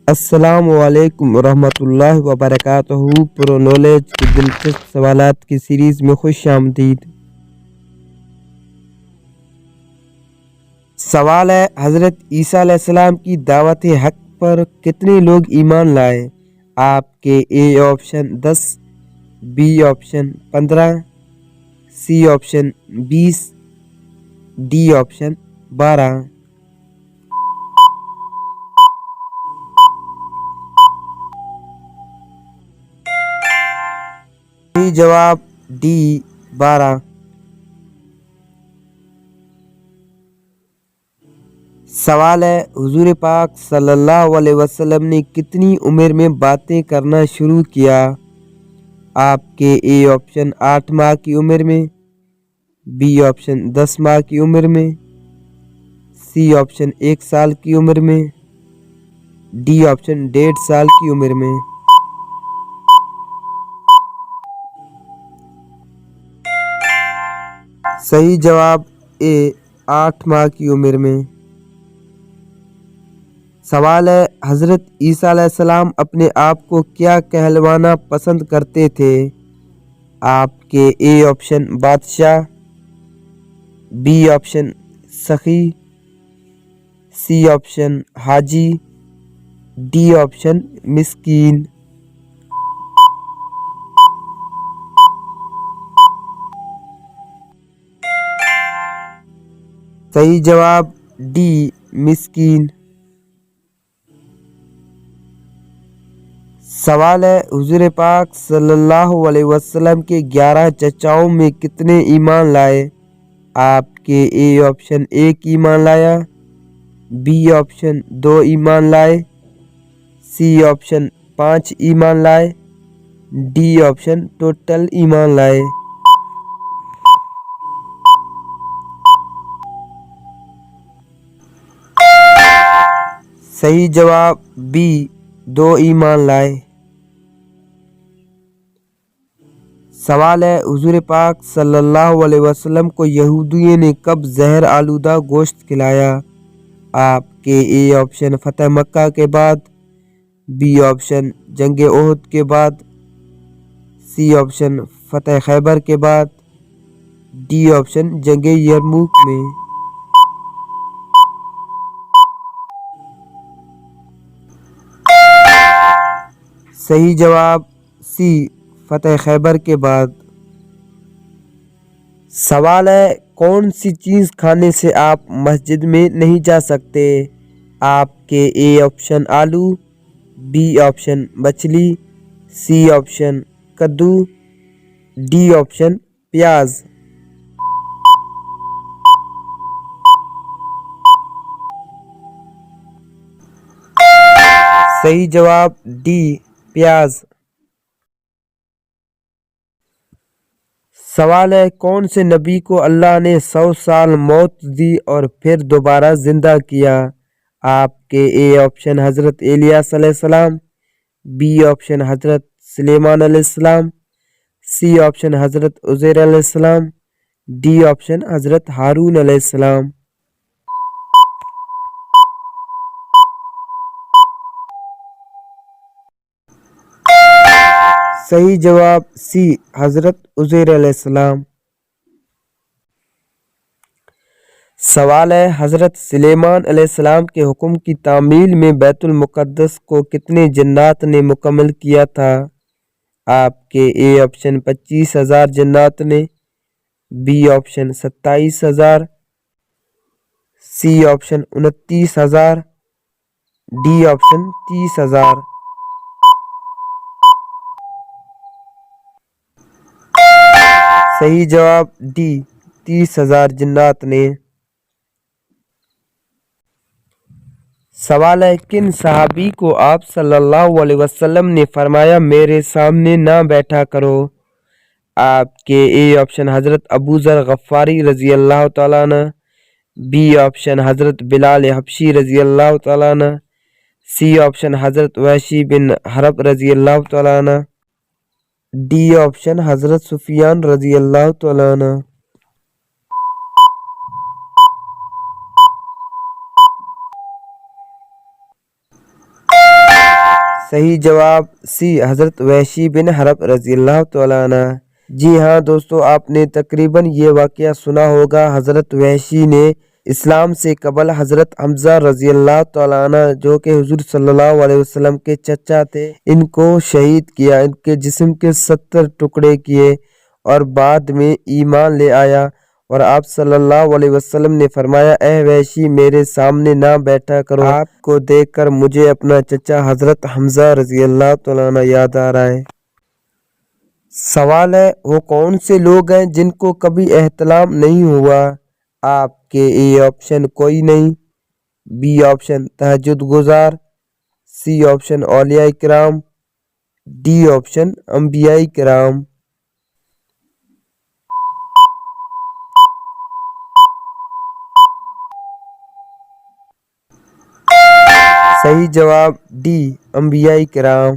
السلام علیکم ورحمۃ اللہ وبرکاتہ۔ پرو نالج کی دلچسپ سوالات کی سیریز میں خوش آمدید۔ سوال ہے، حضرت عیسیٰ علیہ السلام کی دعوت حق پر کتنے لوگ ایمان لائے؟ آپ کے A option 10، B option 15، C option 20، D option 12۔ صحیح جواب ڈی 12۔ سوال ہے، حضور پاک صلی اللہ علیہ وسلم نے کتنی عمر میں باتیں کرنا شروع کیا؟ آپ کے اے آپشن 8 ماہ کی عمر میں، بی آپشن 10 ماہ کی عمر میں، سی آپشن 1 سال کی عمر میں، ڈی آپشن 1.5 سال کی عمر میں۔ صحیح جواب اے 8 ماہ کی عمر میں۔ سوال ہے، حضرت عیسیٰ علیہ السلام اپنے آپ کو کیا کہلوانا پسند کرتے تھے؟ آپ کے اے آپشن بادشاہ، بی آپشن سخی، سی آپشن حاجی، ڈی آپشن مسکین۔ صحیح جواب ڈی مسکین۔ سوال ہے، حضور پاک صلی اللہ علیہ وسلم کے 11 چچاؤں میں کتنے ایمان لائے؟ آپ کے اے آپشن 1 ایمان لایا، بی آپشن 2 ایمان لائے، سی آپشن 5 ایمان لائے، ڈی آپشن ٹوٹل ایمان لائے۔ صحیح جواب بی 2 ایمان لائے۔ سوال ہے، حضور پاک صلی اللہ علیہ وسلم کو یہودیوں نے کب زہر آلودہ گوشت کھلایا؟ آپ کے اے آپشن فتح مکہ کے بعد، بی آپشن جنگ احد کے بعد، سی آپشن فتح خیبر کے بعد، ڈی آپشن جنگ یرموک میں۔ صحیح جواب سی فتح خیبر کے بعد۔ سوال ہے، کون سی چیز کھانے سے آپ مسجد میں نہیں جا سکتے؟ آپ کے اے آپشن آلو، بی آپشن مچھلی، سی آپشن کدو، ڈی آپشن پیاز۔ صحیح جواب ڈی پیاز۔ سوال ہے، کون سے نبی کو اللہ نے 100 سال موت دی اور پھر دوبارہ زندہ کیا؟ آپ کے اے آپشن حضرت الیاس علیہ السلام، بی آپشن حضرت سلیمان علیہ السلام، سی آپشن حضرت عزیر علیہ السلام، ڈی آپشن حضرت ہارون علیہ السلام۔ صحیح جواب سی حضرت عزیر علیہ السلام۔ سوال ہے، حضرت سلیمان علیہ السلام کے حکم کی تعمیل میں بیت المقدس کو کتنے جنات نے مکمل کیا تھا؟ آپ کے اے آپشن 25,000 جنات نے، B option 27,000، C option 29,000، D option 30,000۔ صحیح جواب ڈی 30,000 جنات نے۔ سوال ہے، کن صحابی کو آپ صلی اللہ علیہ وسلم نے فرمایا میرے سامنے نہ بیٹھا کرو؟ آپ کے اے آپشن حضرت ابو ذر غفاری رضی اللہ تعالیٰ عنہ، بی آپشن حضرت بلال حبشی رضی اللہ تعالیٰ عنہ، سی آپشن حضرت وحشی بن حرب رضی اللہ تعالیٰ عنہ، ڈی آپشن حضرت سفیان رضی اللہ تعالیٰ عنہ۔ صحیح جواب سی حضرت وحشی بن حرب رضی اللہ تعالیٰ عنہ۔ جی ہاں دوستو، آپ نے تقریباً یہ واقعہ سنا ہوگا۔ حضرت وحشی نے اسلام سے قبل حضرت حمزہ رضی اللہ تعالیٰ عنہ جو کہ حضور صلی اللہ علیہ وسلم کے چچا تھے، ان کو شہید کیا، ان کے جسم کے 70 ٹکڑے کیے اور بعد میں ایمان لے آیا، اور آپ صلی اللہ علیہ وسلم نے فرمایا اے وحشی میرے سامنے نہ بیٹھا کرو، آپ کو دیکھ کر مجھے اپنا چچا حضرت حمزہ رضی اللہ تعالیٰ عنہ یاد آ رہا ہے۔ سوال ہے وہ کون سے لوگ ہیں جن کو کبھی احتلام نہیں ہوا؟ آپ کے اے آپشن کوئی نہیں، بی آپشن تہجد گزار، سی آپشن اولیاء کرام، ڈی آپشن انبیاء کرام۔ صحیح جواب ڈی انبیاء کرام۔